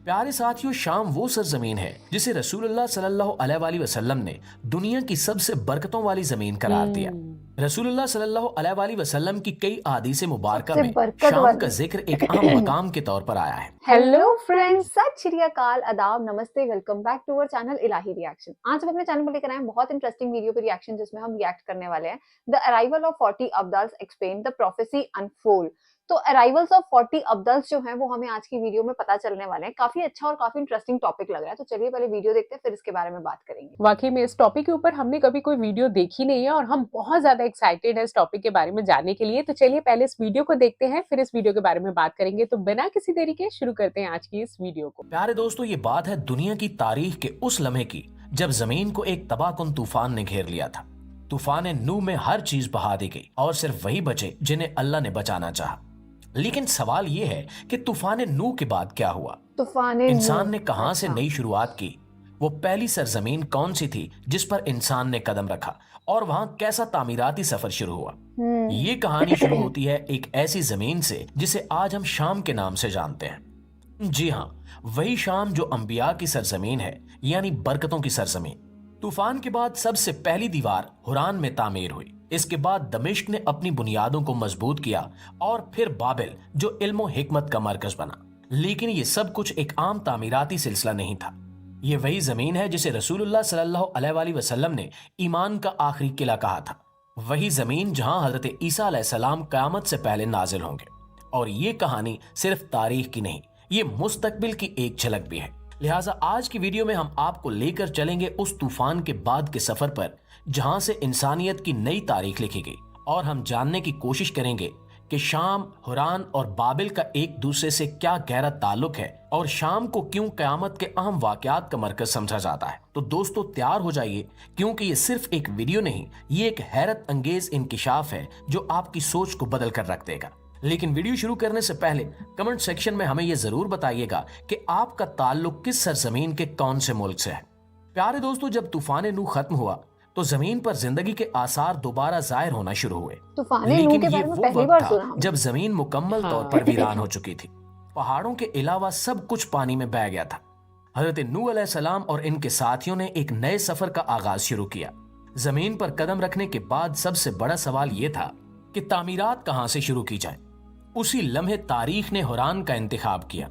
प्यारे साथियों, शाम वो सरजमीन है जिसे रसूलुल्लाह सल्लल्लाहु अलैहि वसल्लम ने दुनिया की सबसे बरकतों वाली जमीन करार दिया। रसूलुल्लाह सल्लल्लाहु अलैहि वसल्लम की कई अहादीसे मुबारका सबसे में बरकत शाम वाली। का जिक्र एक अहम मकाम के तौर पर आया है। हेलो फ्रेंड्स, सत श्री अकाल, आदाब, नमस्ते, welcome back to our channel Ilahi reaction. आज हम अपने चैनल पर लेकर आए हैं बहुत इंटरेस्टिंग वीडियो पे रिएक्शन, जिसमें हम रिएक्ट करने वाले हैं द अराइवल ऑफ 40 अब्दल्स एक्सप्लेन द प्रोफेसी अनफोल्ड। तो अराइवल्स ऑफ 40 अब्दल्स जो हैं वो हमें आज की वीडियो में पता चलने वाले हैं। काफी अच्छा और काफी इंटरेस्टिंग टॉपिक लग रहा है, तो चलिए पहले वीडियो देखते हैं, फिर इसके बारे में बात करेंगे। वाकई में इस टॉपिक के ऊपर हमने कभी कोई वीडियो देखी नहीं है और हम बहुत ज्यादा एक्साइटेड है इस टॉपिक के बारे में जानने के लिए। तो चलिए पहले इस वीडियो को देखते हैं, फिर इस वीडियो के बारे में बात करेंगे। तो बिना किसी देरी के शुरू करते हैं आज की इस वीडियो को। प्यारे दोस्तों, ये बात है दुनिया की तारीख के उस लम्हे की जब जमीन को एक तबाहकुन तूफान ने घेर लिया था। तूफान नू में हर चीज बहा दी गई और सिर्फ वही बचे जिन्हें अल्लाह ने बचाना चाहा। लेकिन सवाल ये है कि तूफान नू के बाद क्या हुआ? तूफान इंसान ने कहां से नई शुरुआत की? वो पहली सरजमीन कौन सी थी जिस पर इंसान ने कदम रखा और वहां कैसा तामीराती सफर शुरू हुआ? ये कहानी शुरू होती है एक ऐसी जमीन से जिसे आज हम शाम के नाम से जानते हैं। जी हाँ, वही शाम जो अंबिया की सरजमीन है, यानी बरकतों की सरजमीन। तूफान के बाद सबसे पहली दीवार हुरान में तामीर हुई। इसके बाद दमिश्क ने अपनी बुनियादों को मजबूत किया और फिर बाबिल जो इल्म हिकमत का मरकज बना। लेकिन ये सब कुछ एक आम तामीराती सिलसिला नहीं था। ये वही जमीन है जिसे रसूलुल्लाह सल्लल्लाहु अलैहि वसल्लम ने ईमान का आखिरी किला कहा था। वही जमीन जहां हजरत ईसा अलैहिस्सलाम क़यामत से पहले नाजिल होंगे। और ये कहानी सिर्फ तारीख की नहीं, ये मुस्तकबिल की एक झलक भी है। लिहाजा आज की वीडियो में हम आपको लेकर चलेंगे उस तूफान के बाद के सफर पर जहां से इंसानियत की नई तारीख लिखी गई, और हम जानने की कोशिश करेंगे कि शाम, हुरान और बाबिल का एक दूसरे से क्या गहरा ताल्लुक है और शाम को क्यों क़यामत के अहम वाक़यात का मरकज समझा जाता है। तो दोस्तों तैयार हो जाइए, क्योंकि ये सिर्फ एक वीडियो नहीं, ये एक हैरत अंगेज इंकिशाफ है जो आपकी सोच को बदल कर रख देगा। लेकिन वीडियो शुरू करने से पहले कमेंट सेक्शन में हमें यह जरूर बताइएगा कि आपका ताल्लुक किस सरजमीन के कौन से मुल्क से है। प्यारे दोस्तों, जब तूफान नू खत्म हुआ तो जमीन पर जिंदगी के आसार दोबारा जाहिर होना शुरू हुए। लेकिन ये वो वक्त था जब जमीन मुकम्मल तौर पर वीरान हो चुकी थी। पहाड़ों के अलावा सब कुछ पानी में बह गया था। हजरत नूह अलैहिस्सलाम और इनके साथियों ने एक नए सफर का आगाज शुरू किया। जमीन पर कदम रखने के बाद सबसे बड़ा सवाल यह था कि तामीरात कहां से शुरू की जाए। उसी लम्हे तारीख ने हुरान का इंतखाब किया।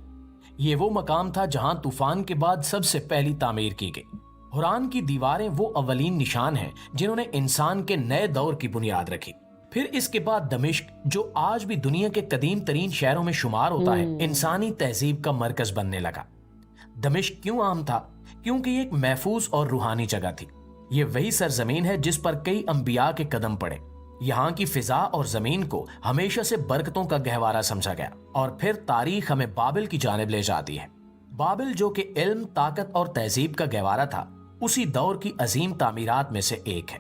ये वो मकाम था जहां तूफान के बाद सबसे पहली तामीर की गई। हुरान की दीवारें वो अवलीन निशान हैं जिन्होंने इंसान के नए दौर की बुनियाद रखी। फिर इसके बाद दमिश्क, जो आज भी दुनिया के कदीम तरीन शहरों में शुमार होता है, इंसानी तहजीब का मरकज बनने लगा। दमिश्क क्यों आम था? क्योंकि ये एक महफूज और रूहानी जगह थी। ये वही सरजमीन है जिस पर कई अंबिया के कदम पड़े। यहाँ की फिजा और जमीन को हमेशा से बरकतों का गहवारा समझा गया। और फिर तारीख हमें बाबिल की जानिब ले जाती है। बाबिल जो कि इल्म, ताकत और तहजीब का गहवारा था, उसी दौर की अजीम तामीरात में से एक है।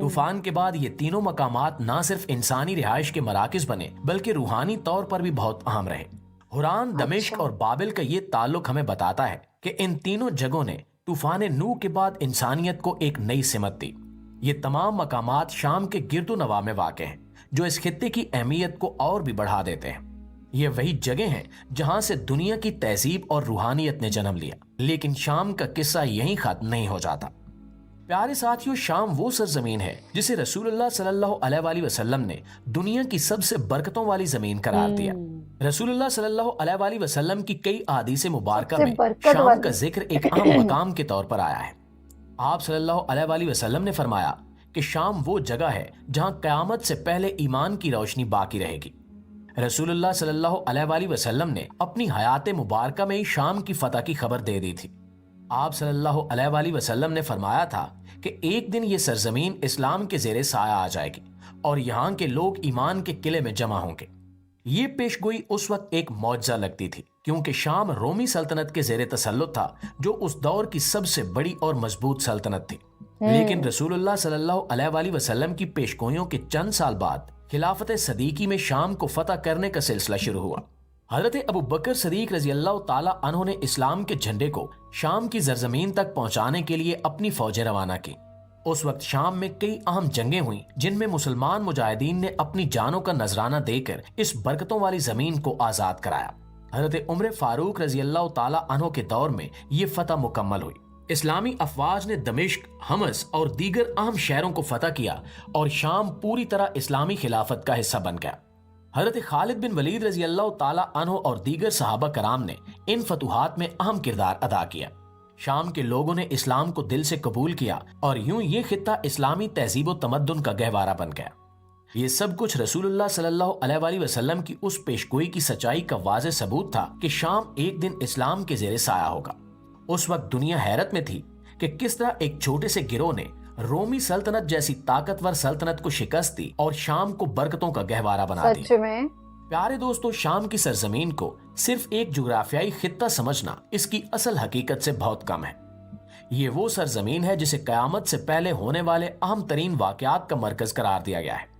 तूफान के बाद ये तीनों मकामात ना सिर्फ इंसानी रिहाइश के मराकिज बने, बल्कि रूहानी तौर पर भी बहुत अहम रहे। हुरान, दमिश्क और बाबिल का ये ताल्लुक हमें बताता है कि इन तीनों जगहों ने तूफान नू के बाद इंसानियत को एक नई सिमत दी। ये तमाम मकामात शाम के गिरदो नवा में वाक़े हैं, जो इस खित्ते की अहमियत को और भी बढ़ा देते हैं। ये वही जगह हैं जहां से दुनिया की तहजीब और रूहानियत ने जन्म लिया। लेकिन शाम का किस्सा यहीं खत्म नहीं हो जाता। प्यारे साथियों, शाम वो सरजमीन है जिसे रसूलुल्लाह सल्लल्लाहु अलैहि वसल्लम ने दुनिया की सबसे बरकतों वाली जमीन करार दिया। रसूलुल्लाह सल्लल्लाहु अलैहि वसल्लम की कई अहादीसे मुबारका में शाम का जिक्र एक अहम मकाम के तौर पर आया है। आप सल्लल्लाहु अलैहि वसल्लम ने फरमाया कि शाम वो जगह है जहां क़यामत से पहले ईमान की रोशनी बाकी रहेगी। रसूलुल्लाह सल्लल्लाहु अलैहि वसल्लम ने अपनी हयात मुबारका में शाम की फतह की खबर दे दी थी। आप सल्लल्लाहु अलैहि वसल्लम ने फरमाया था कि एक दिन ये सरजमीन इस्लाम के ज़ेरे साया आ जाएगी और यहाँ के लोग ईमान के किले में जमा होंगे। ये पेशगोई उस वक्त एक मौजज़ा लगती थी, क्योंकि शाम रोमी सल्तनत के ज़ेरे तसल्लुत था, जो उस दौर की सबसे बड़ी और मजबूत सल्तनत थी। लेकिन रसूलुल्लाह सल्लल्लाहु अलैहि वसल्लम की पेशगोइयों के चंद साल बाद खिलाफत सदीकी में शाम को फतह करने का सिलसिला शुरू हुआ। हजरत अबू बकर सदीक रजी अल्लाह ताला अन्हु ने इस्लाम के झंडे को शाम की जरजमीन तक पहुंचाने के लिए अपनी फौजें रवाना की। उस वक्त शाम में कई अहम जंगें हुई, जिनमें मुसलमान मुजाहिदीन ने अपनी जानों का नजराना देकर इस बरकतों वाली जमीन को आजाद कराया। حضرت عمر فاروق رضی اللہ تعالی عنہ کے دور میں یہ فتح مکمل ہوئی۔ اسلامی افواج نے دمشق، حمص اور دیگر اہم شہروں کو فتح کیا اور شام پوری طرح اسلامی خلافت کا حصہ بن گیا۔ حضرت خالد بن ولید رضی اللہ تعالی عنہ اور دیگر صحابہ کرام نے ان فتوحات میں اہم کردار ادا کیا۔ شام کے لوگوں نے اسلام کو دل سے قبول کیا اور یوں یہ خطہ اسلامی تہذیب و تمدن کا گہوارہ بن گیا۔ یہ سب کچھ رسول اللہ صلی اللہ علیہ وآلہ وسلم کی اس پیشگوئی کی سچائی کا واضح ثبوت تھا کہ شام ایک دن اسلام کے زیر سایہ ہوگا۔ اس وقت دنیا حیرت میں تھی کہ کس طرح ایک چھوٹے سے گروہ نے رومی سلطنت جیسی طاقتور سلطنت کو شکست دی اور شام کو برکتوں کا گہوارہ بنا سچ دیا۔ میں پیارے دوستو، شام کی سرزمین کو صرف ایک جغرافیائی خطہ سمجھنا اس کی اصل حقیقت سے بہت کم ہے۔ یہ وہ سرزمین ہے جسے قیامت سے پہلے ہونے والے اہم ترین واقعات کا مرکز قرار دیا گیا ہے۔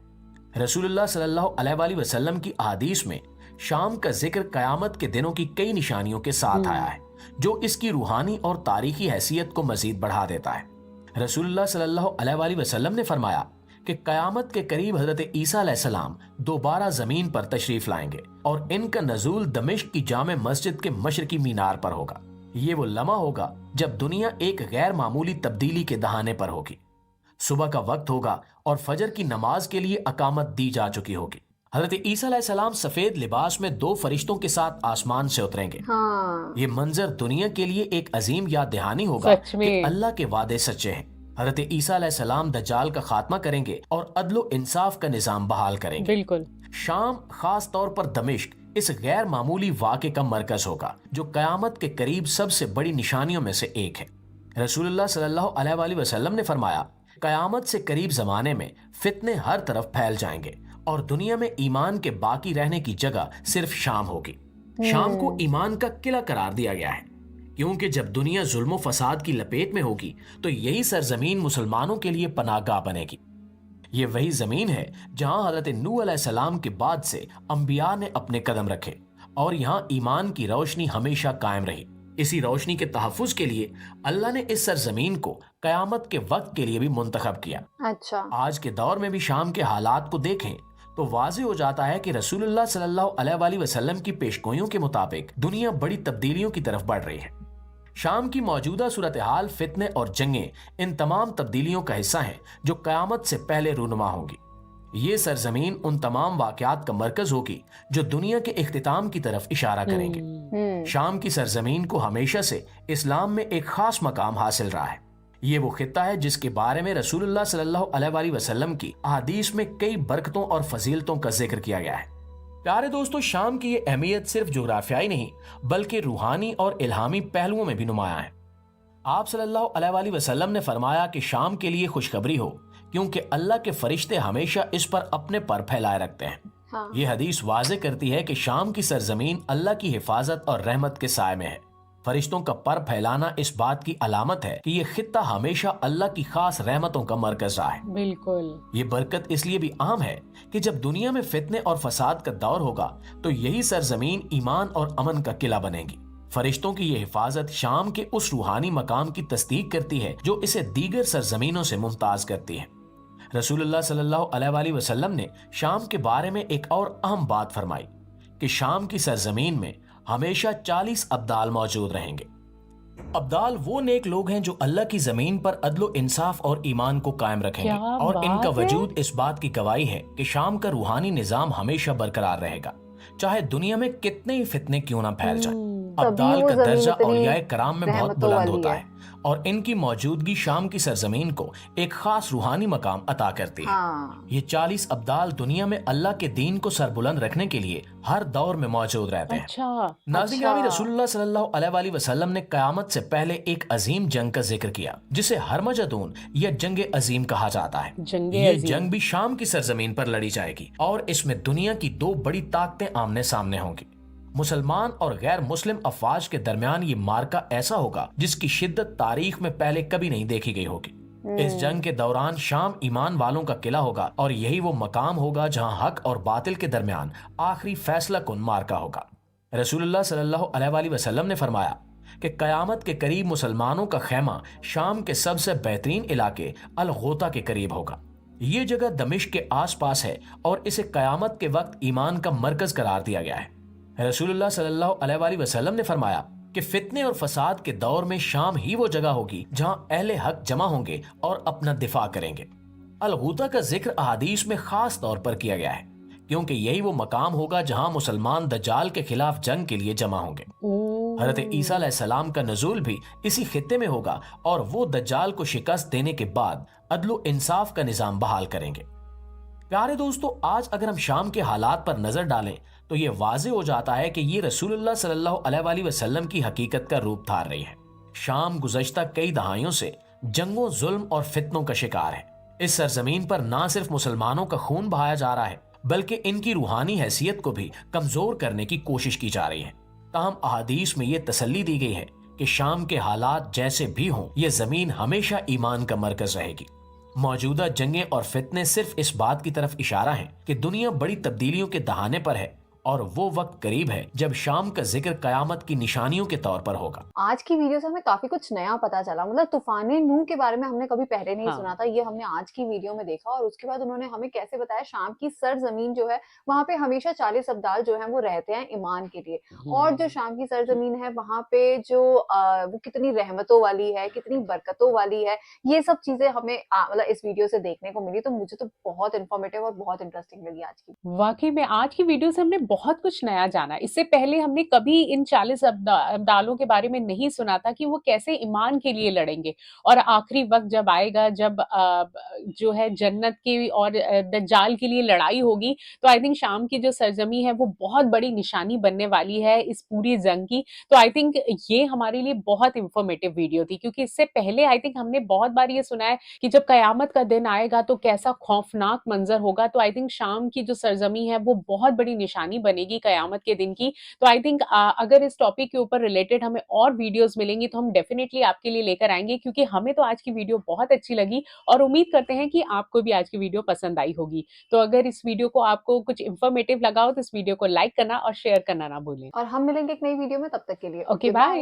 رسول اللہ صلی اللہ علیہ وآلہ وسلم کی احادیث میں شام کا ذکر قیامت کے دنوں کی کئی نشانیوں کے ساتھ آیا ہے جو اس کی روحانی اور تاریخی حیثیت کو مزید بڑھا دیتا ہے۔ رسول اللہ صلی اللہ علیہ وآلہ وسلم نے فرمایا کہ قیامت کے قریب حضرت عیسیٰ علیہ السلام دوبارہ زمین پر تشریف لائیں گے اور ان کا نزول دمشق کی جامع مسجد کے مشرقی مینار پر ہوگا۔ یہ وہ لمحہ ہوگا جب دنیا ایک غیر معمولی تبدیلی کے دہانے پر ہوگی۔ صبح کا وقت ہوگا اور فجر کی نماز کے لیے اقامت دی جا چکی ہوگی۔ حضرت عیسیٰ علیہ السلام سفید لباس میں 2 فرشتوں کے ساتھ آسمان سے اتریں گے۔ یہ منظر دنیا کے لیے ایک عظیم یاد دہانی ہوگا کہ اللہ کے وعدے سچے ہیں۔ حضرت عیسیٰ علیہ السلام دجال کا خاتمہ کریں گے اور عدل و انصاف کا نظام بحال کریں گے۔ بالکل۔ شام، خاص طور پر دمشق، اس غیر معمولی واقعے کا مرکز ہوگا جو قیامت کے قریب سب سے بڑی نشانیوں میں سے ایک ہے۔ رسول اللہ صلی اللہ علیہ وآلہ وسلم نے فرمایا، قیامت سے قریب زمانے میں فتنے ہر طرف پھیل جائیں گے اور دنیا میں ایمان کے باقی رہنے کی جگہ صرف شام ہوگی۔ شام کو ایمان کا قلعہ قرار دیا گیا ہے کیونکہ جب دنیا ظلم و فساد کی لپیٹ میں ہوگی تو یہی سرزمین مسلمانوں کے لیے پناہ گاہ بنے گی۔ یہ وہی زمین ہے جہاں حضرت نوح علیہ السلام کے بعد سے انبیاء نے اپنے قدم رکھے اور یہاں ایمان کی روشنی ہمیشہ قائم رہی۔ اسی روشنی کے تحفظ کے لیے اللہ نے اس سرزمین کو قیامت کے وقت کے لیے بھی منتخب کیا۔ اچھا، آج کے دور میں بھی شام کے حالات کو دیکھیں تو واضح ہو جاتا ہے کہ رسول اللہ صلی اللہ علیہ وآلہ وسلم کی پیشگوئیوں کے مطابق دنیا بڑی تبدیلیوں کی طرف بڑھ رہی ہے۔ شام کی موجودہ صورتحال، فتنے اور جنگیں ان تمام تبدیلیوں کا حصہ ہیں جو قیامت سے پہلے رونما ہوں گی۔ یہ سرزمین ان تمام واقعات کا مرکز ہوگی جو دنیا کے اختتام کی طرف اشارہ کریں گے۔ شام کی سرزمین کو ہمیشہ سے اسلام میں ایک خاص مقام حاصل رہا ہے۔ یہ وہ خطہ ہے جس کے بارے میں رسول اللہ صلی اللہ علیہ وآلہ وسلم کی احادیث میں کئی برکتوں اور فضیلتوں کا ذکر کیا گیا ہے۔ پیارے دوستو، شام کی یہ اہمیت صرف جغرافیائی نہیں بلکہ روحانی اور الہامی پہلوؤں میں بھی نمایاں ہے۔ آپ صلی اللہ علیہ وآلہ وسلم نے فرمایا کہ شام کے لیے خوشخبری ہو کیونکہ اللہ کے فرشتے ہمیشہ اس پر اپنے پر پھیلائے رکھتے ہیں۔ یہ حدیث واضح کرتی ہے کہ شام کی سرزمین اللہ کی حفاظت اور رحمت کے سائے میں ہے۔ فرشتوں کا پر پھیلانا اس بات کی علامت ہے کہ یہ خطہ ہمیشہ اللہ کی خاص رحمتوں کا مرکز رہا ہے۔ بالکل۔ یہ برکت اس لیے بھی عام ہے کہ جب دنیا میں فتنے اور فساد کا دور ہوگا تو یہی سرزمین ایمان اور امن کا قلعہ بنے گی۔ فرشتوں کی یہ حفاظت شام کے اس روحانی مقام کی تصدیق کرتی ہے جو اسے دیگر سرزمینوں سے ممتاز کرتی ہے۔ رسول اللہ صلی اللہ علیہ وآلہ وسلم نے شام کے بارے میں ایک اور اہم بات فرمائی کہ شام کی سرزمین میں ہمیشہ 40 ابدال موجود رہیں گے۔ ابدال وہ نیک لوگ ہیں جو اللہ کی زمین پر عدل و انصاف اور ایمان کو قائم رکھیں گے اور ان کا وجود اس بات کی گواہی ہے کہ شام کا روحانی نظام ہمیشہ برقرار رہے گا چاہے دنیا میں کتنے ہی فتنے کیوں نہ پھیل جائیں۔ ابدال کا درجہ اولیاء کرام میں بہت بلند ہوتا ہے اور ان کی موجودگی شام کی سرزمین کو ایک خاص روحانی مقام عطا کرتی ہے۔ یہ 40 ابدال دنیا میں اللہ کے دین کو سربلند رکھنے کے لیے ہر دور میں موجود رہتے ہیں۔ ناظرین گرامی، رسول اللہ صلی اللہ علیہ وآلہ وسلم نے قیامت سے پہلے ایک عظیم جنگ کا ذکر کیا جسے ہرمجدون یا جنگ عظیم کہا جاتا ہے۔ یہ جنگ بھی شام کی سرزمین پر لڑی جائے گی اور اس میں دنیا کی 2 بڑی طاقتیں آمنے سامنے ہوں گی۔ مسلمان اور غیر مسلم افواج کے درمیان یہ مارکا ایسا ہوگا جس کی شدت تاریخ میں پہلے کبھی نہیں دیکھی گئی ہوگی۔ اس جنگ کے دوران شام ایمان والوں کا قلعہ ہوگا اور یہی وہ مقام ہوگا جہاں حق اور باطل کے درمیان آخری فیصلہ کن مارکا ہوگا۔ رسول اللہ صلی اللہ علیہ وآلہ وسلم نے فرمایا کہ قیامت کے قریب مسلمانوں کا خیمہ شام کے سب سے بہترین علاقے الغوطہ کے قریب ہوگا۔ یہ جگہ دمشق کے آس پاس ہے اور اسے قیامت کے وقت ایمان کا مرکز قرار دیا گیا ہے۔ रसूलुल्लाह सल्लल्लाहु अलैहि वसल्लम ने फरमाया कि फितने और फसाद के दौर में शाम ही वो जगह होगी जहां अहले हक जमा होंगे और अपना दिफा करेंगे। अल-गूता का जिक्र अहादीस में खास तौर पर किया गया है क्योंकि यही वो मकाम होगा जहां मुसलमान दज्जाल के खिलाफ जंग के लिए जमा होंगे। हजरत ईसा अलैहिस्सलाम का नज़ूल भी इसी खित्ते में होगा और वो दज्जाल को शिकस्त देने के बाद अदलो इंसाफ का निजाम बहाल करेंगे। प्यारे दोस्तों, आज अगर हम शाम के हालात पर नजर डालें तो ये वाजे हो जाता है कि ये रसूलुल्लाह सल्लल्लाहु अलैहि वसल्लम की हकीकत का रूप धार रही है। शाम गुज़श्ता कई दहाइयों से जंगों, जुल्म और फितनों का शिकार है। इस सरजमीन पर ना सिर्फ मुसलमानों का खून बहाया जा रहा है बल्कि इनकी रूहानी हैसियत को भी कमजोर करने की कोशिश की जा रही है। ताहम अहादीस में ये तसल्ली दी गई है कि शाम के हालात जैसे भी हों, ये जमीन हमेशा ईमान का मरकज रहेगी। मौजूदा जंगें और फितने सिर्फ इस बात की तरफ इशारा है कि दुनिया बड़ी तब्दीलियों के दहाने पर है और वो वक्त करीब है जब शाम का जिक्र कयामत की निशानियों के तौर पर होगा। आज की वीडियो से हमें काफी कुछ नया पता चला। मतलब तूफाने नूह के बारे में हमने कभी पहले नहीं सुना था, ये हमने आज की वीडियो में देखा। और उसके बाद उन्होंने हमें कैसे बताया शाम की सरजमीन जो है वहां पे हमेशा 40 अब्दाल जो है वो रहते हैं ईमान के लिए। और जो शाम की सरजमीन है वहां पे जो वो कितनी रहमतों वाली है, कितनी बरकतों वाली है, ये सब चीजें हमें मतलब इस वीडियो से देखने को मिली। तो मुझे तो बहुत इन्फॉर्मेटिव और बहुत इंटरेस्टिंग लगी आज की। वाकई में आज की वीडियो से हमने बहुत कुछ नया जाना। इससे पहले हमने कभी इन 40 अब्दालों के बारे में नहीं सुना था कि वो कैसे ईमान के लिए लड़ेंगे। और आखिरी वक्त जब आएगा, जब जो है जन्नत की और दज्जाल के लिए लड़ाई होगी, तो आई थिंक शाम की जो सरजमी है वो बहुत बड़ी निशानी बनने वाली है इस पूरी जंग की। तो आई थिंक ये हमारे लिए बहुत इंफॉर्मेटिव वीडियो थी, क्योंकि इससे पहले आई थिंक हमने बहुत बार ये सुना है कि जब कयामत का दिन आएगा तो कैसा खौफनाक मंजर होगा। तो आई थिंक शाम की जो सरजमी है वो बहुत बड़ी निशानी बनेगी कयामत के दिन की। तो आई थिंक अगर इस टॉपिक के ऊपर रिलेटेड हमें और वीडियोस मिलेंगी तो हम डेफिनेटली आपके लिए लेकर आएंगे, क्योंकि हमें तो आज की वीडियो बहुत अच्छी लगी और उम्मीद करते हैं कि आपको भी आज की वीडियो पसंद आई होगी। तो अगर इस वीडियो को आपको कुछ इंफॉर्मेटिव लगा हो तो इस वीडियो को लाइक करना और शेयर करना ना भूलें। और हम मिलेंगे एक नई वीडियो में, तब तक के लिए ओके, बाय।